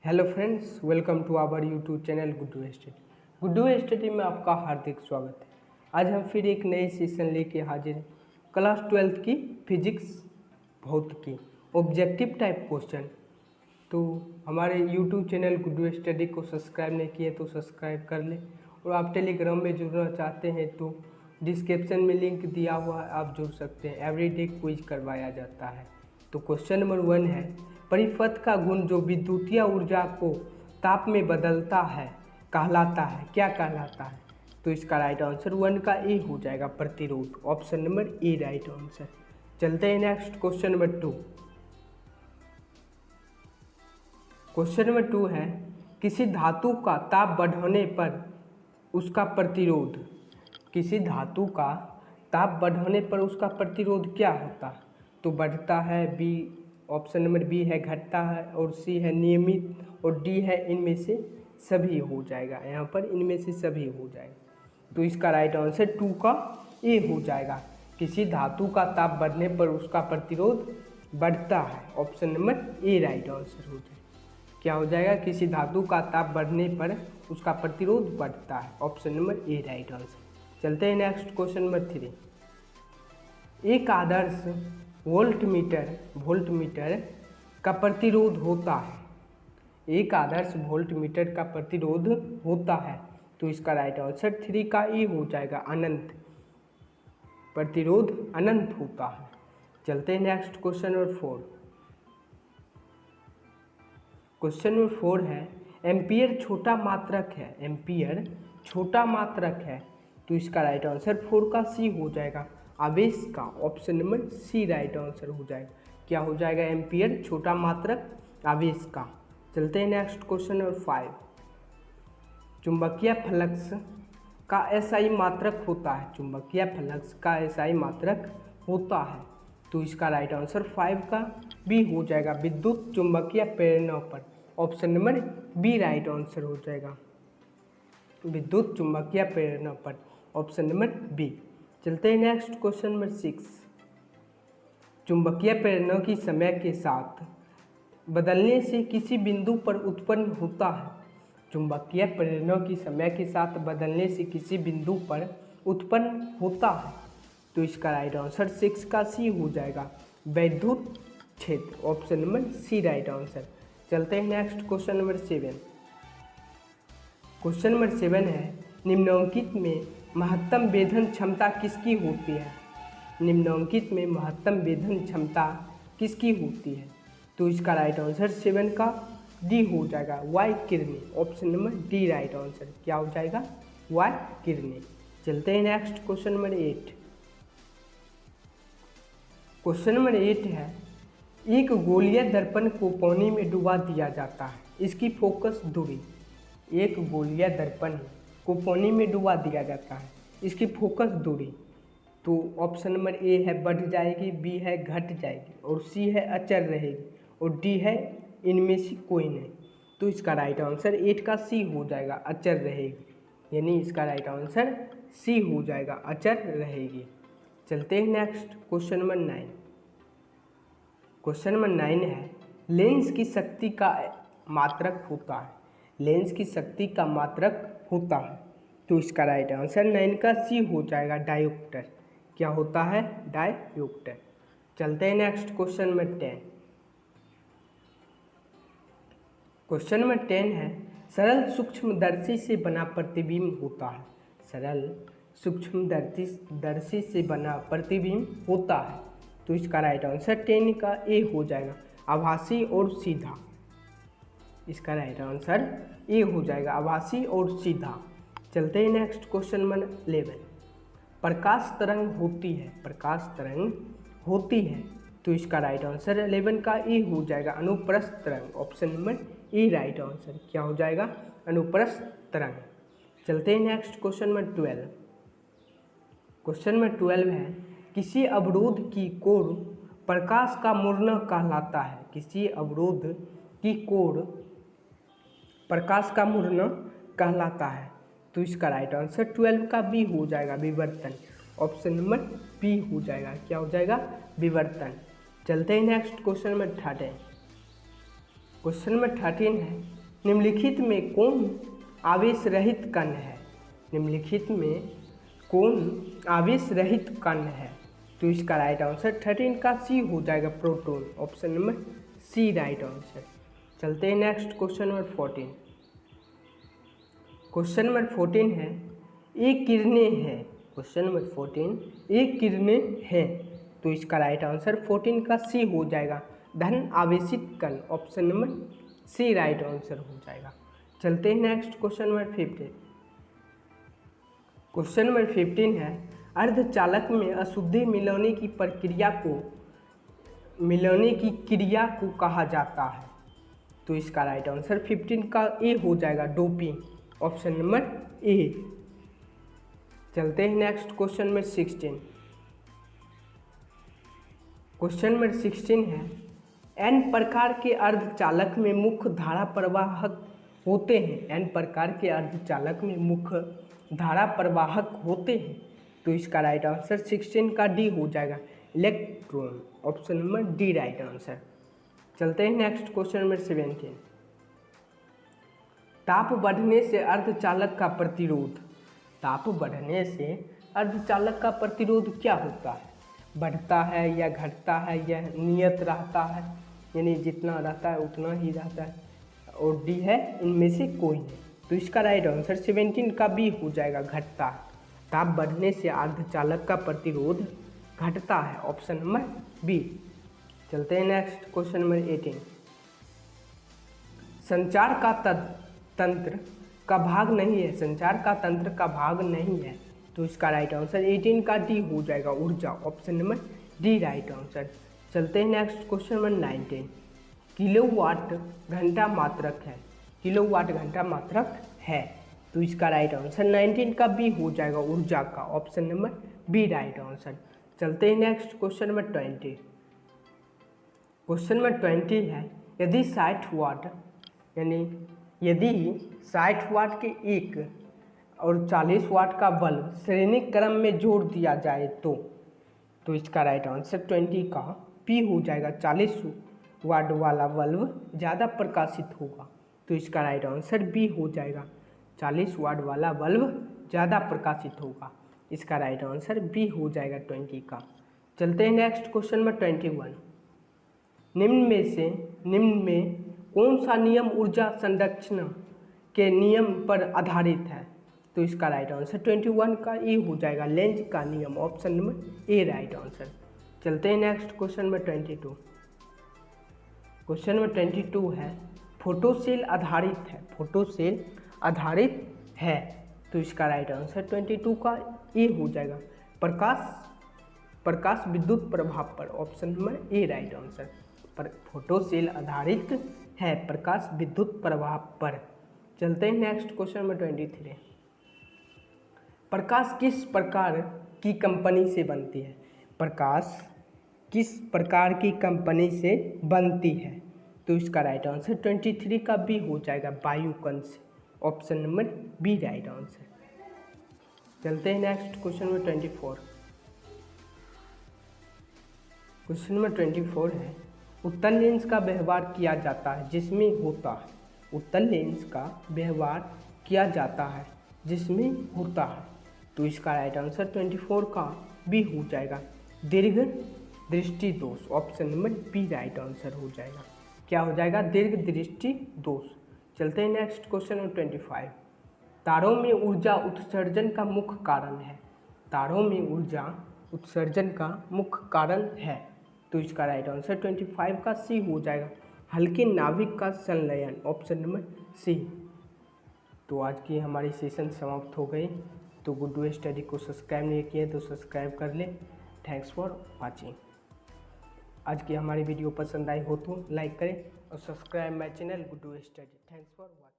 Hello friends, welcome to our YouTube channel Guddu study. Guddu study में आपका हार्दिक स्वागत है। आज हम फिर एक नए सेशन लेके हाजिर हैं। क्लास 12th की फिजिक्स भौतिकी ऑब्जेक्टिव टाइप क्वेश्चन। तो हमारे यूट्यूब चैनल गुड्डू स्टडी को सब्सक्राइब नहीं किए तो सब्सक्राइब कर लें, और आप टेलीग्राम में जुड़ना चाहते हैं तो डिस्क्रिप्शन में लिंक दिया हुआ है, आप जुड़ सकते हैं। एवरीडे क्विज करवाया जाता है। तो क्वेश्चन नंबर 1 है, परिपथ का गुण जो विद्युतीय ऊर्जा को ताप में बदलता है कहलाता है, क्या कहलाता है? तो इसका राइट आंसर 1 का ए हो जाएगा, प्रतिरोध। Option number A right answer. चलते हैं next question number 2। Question number 2 है, किसी धातु का ताप बढ़ने पर उसका प्रतिरोध, किसी धातु का ताप बढ़ने पर उसका प्रतिरोध क्या होता है? तो बढ़ता है, बी ऑप्शन नंबर बी है घटता है, और सी है नियमित, और डी है इनमें से सभी हो जाएगा। यहाँ पर इनमें से सभी हो जाएगा। तो इसका राइट आंसर 2 का ए हो जाएगा। किसी धातु का ताप बढ़ने पर उसका प्रतिरोध बढ़ता है। Option number A right answer हो जाएगा। क्या हो जाएगा? किसी धातु का ताप बढ़ने पर उसका प्रतिरोध बढ़ता है। Option number A right answer. चलते हैं नेक्स्ट क्वेश्चन नंबर 3। एक आदर्श वोल्टमीटर का प्रतिरोध होता है, एक आदर्श वोल्टमीटर का प्रतिरोध होता है। तो इसका राइट आंसर 3 का ई हो जाएगा, अनंत। प्रतिरोध अनंत होता है। चलते हैं next question number 4। Question number 4 है, एम्पियर छोटा मात्रक है, एम्पियर छोटा मात्रक है। तो इसका राइट आंसर 4 का सी हो जाएगा, आवेश का। Option number C right answer हो जाएगा। क्या हो जाएगा? एम्पियर छोटा मात्रक आवेश का। चलते हैं नेक्स्ट क्वेश्चन नंबर 5। चुंबकीय फ्लक्स का एसआई मात्रक होता है, चुंबकीय फ्लक्स का एसआई मात्रक होता है। तो इसका राइट आंसर 5 का बी हो जाएगा, विद्युत चुंबकीय प्रेरणा पर। Option number B right answer हो जाएगा, विद्युत चुंबकीय प्रेरणा पर। Option number B. चलते हैं नेक्स्ट क्वेश्चन नंबर 6। चुंबकीय प्रेरणा की समय के साथ बदलने से किसी बिंदु पर उत्पन्न होता है, चुंबकीय प्रेरणा की समय के साथ बदलने से किसी बिंदु पर उत्पन्न होता है। तो इसका राइट आंसर 6 का सी हो जाएगा, वैद्युत क्षेत्र। Option number C right answer. चलते हैं next question number 7। Question number 7 है, निम्नलिखित में महत्तम वेधन क्षमता किसकी होती है? निम्नलिखित में महत्तम वेधन क्षमता किसकी होती है? तो इसका राइट आंसर 7 का डी हो जाएगा, वाई किरणें। Option number D right answer. क्या हो जाएगा? वाई किरणें। चलते हैं next question number 8। Question number 8 है, एक गोलीय दर्पण को पानी में डुबा दिया जाता है, इसकी फोकस दूरी। एक गोलीय दर्पण को पानी में डुबा दिया जाता है, इसकी फोकस दूरी। तो ऑप्शन नंबर ए है बढ़ जाएगी, बी है घट जाएगी, और सी है अचर रहेगी, और डी है इनमें से कोई नहीं। तो इसका राइट आंसर 8 का सी हो जाएगा, अचर रहेगी। यानी इसका राइट आंसर सी हो जाएगा, अचर रहेगी। चलते हैं next question number 9। Question number 9 है, लेंस की शक्ति का मात्रक होता है, लेंस की शक्ति का मात्रक होता है। तो इसका राइट आंसर 9 का सी हो जाएगा, डायोप्टर। क्या होता है? डायोप्टर। चलते हैं next question number 10। Question number 10 है, सरल सूक्ष्मदर्शी से बना प्रतिबिंब होता है, सरल सूक्ष्मदर्शी से बना प्रतिबिंब होता है। तो इसका राइट आंसर 10 का ए हो जाएगा, आभासी और सीधा। इसका राइट आंसर ए हो जाएगा, आभासी और सीधा। चलते हैं नेक्स्ट क्वेश्चन नंबर 11। प्रकाश तरंग होती है, प्रकाश तरंग होती है। तो इसका राइट आंसर 11 का ए हो जाएगा, अनुप्रस्थ तरंग। Option number A right answer. क्या हो जाएगा? अनुप्रस्थ तरंग। चलते हैं next question number 12। Question number 12 है, किसी अवरोध की कोर प्रकाश का मुड़ना कहलाता है, किसी अवरोध की कोर प्रकाश का मुड़ना कहलाता है। तो इसका राइट आंसर 12 का बी हो जाएगा, विवर्तन। ऑप्शन नंबर बी हो जाएगा। क्या हो जाएगा? विवर्तन। चलते हैं next question number 13। Question number 13 है, निम्नलिखित में कौन आवेश रहित कण है? निम्नलिखित में कौन आवेश रहित कण है? तो इसका राइट आंसर 13 का सी हो जाएगा, proton. Option number C right answer. चलते हैं next question number 14। Question number 14 है, एक किरणें हैं। क्वेश्चन नंबर 14, एक किरणें हैं। तो इसका राइट आंसर 14 का सी हो जाएगा, धन आवेशित कण। Option number C right answer हो जाएगा। चलते हैं next question number 15। Question number 15 है, अर्धचालक में अशुद्धि मिलाने की क्रिया को कहा जाता है। तो इसका राइट आंसर 15 का ए हो जाएगा, डोपिंग। Option number A. चलते हैं next question number 16। Question number 16 है, एन प्रकार के अर्धचालक में मुख्य धारा प्रवाहक होते हैं। एन प्रकार के अर्धचालक में मुख्य धारा प्रवाहक होते हैं। तो इसका राइट आंसर 16 का डी हो जाएगा, electron. Option number D right answer. चलते हैं नेक्स्ट क्वेश्चन नंबर 17। ताप बढ़ने से अर्धचालक का प्रतिरोध। ताप बढ़ने से अर्धचालक का प्रतिरोध क्या होता है? बढ़ता है या घटता है या नियत रहता है, यानी जितना रहता है उतना ही रहता है, और डी है इनमें से कोई नहीं। तो इसका राइट आंसर 17 का बी हो जाएगा, घटता है। ताप बढ़ने से अर्धचालक का प्रतिरोध घटता है। Option number B. चलते हैं नेक्स्ट क्वेश्चन नंबर 18। संचार का तंत्र का भाग नहीं है। संचार का तंत्र का भाग नहीं है। तो इसका राइट आंसर 18 का डी हो जाएगा, ऊर्जा। Option number D right answer. चलते हैं नेक्स्ट क्वेश्चन नंबर 19। किलोवाट घंटा मात्रक है। किलोवाट घंटा मात्रक है। तो इसका राइट आंसर 19 का बी हो जाएगा, ऊर्जा का। Option number B right answer. चलते हैं next question number 20। Question number 20 है, यदि 60 वाट के एक और 40 वाट का बल्ब श्रेणी क्रम में जोड़ दिया जाए तो इसका राइट आंसर 20 का पी हो जाएगा, 40 वाट वाला बल्ब ज़्यादा प्रकाशित होगा। तो इसका राइट आंसर बी हो जाएगा, 40 वाट वाला बल्ब ज़्यादा प्रकाशित होगा। इसका राइट आंसर बी हो जाएगा 20 का। चलते हैं नेक्स्ट क्वेश्चन नंबर 21। निम्न में कौन सा नियम ऊर्जा संरक्षण के नियम पर आधारित है? तो इसका राइट आंसर 21 का ए हो जाएगा, लेंज का नियम। Option number A right answer. चलते हैं next question number 22। Question number 22 है, फोटोसेल आधारित है। फोटोसेल आधारित है। तो इसका राइट आंसर 22 का ए हो जाएगा, प्रकाश विद्युत प्रभाव पर। Option number A right answer. पर फोटोसेल आधारित है, प्रकाश विद्युत प्रभाव पर। चलते हैं नेक्स्ट क्वेश्चन नंबर 23। प्रकाश किस प्रकार की कंपनी से बनती है? प्रकाश किस प्रकार की कंपनी से बनती है? तो इसका राइट आंसर 23 का बी हो जाएगा, वायु कण से। Option number B right answer. चलते हैं next question number 24। Question number 24 है, उत्तल लेंस का व्यवहार किया जाता है जिसमें होता है। उत्तल लेंस का व्यवहार किया जाता है जिसमें होता है। तो इसका राइट आंसर 24 का बी हो जाएगा, दीर्घ दृष्टि दोष। Option number B right answer हो जाएगा। क्या हो जाएगा? दीर्घ दृष्टि दोष। चलते हैं नेक्स्ट क्वेश्चन नंबर 25। तारों में ऊर्जा उत्सर्जन का मुख्य कारण है। तारों में ऊर्जा उत्सर्जन का मुख्य कारण है। तो इसका राइट आंसर 25 का सी हो जाएगा, हल्के नाभिक का संलयन। Option number C. तो आज की हमारी सेशन समाप्त हो गई। तो गुड्डू स्टडी को सब्सक्राइब नहीं किए तो सब्सक्राइब कर ले। Thanks for watching. आज की हमारी वीडियो पसंद आई हो तो लाइक करें और subscribe my channel Guddu study. Thanks for watching.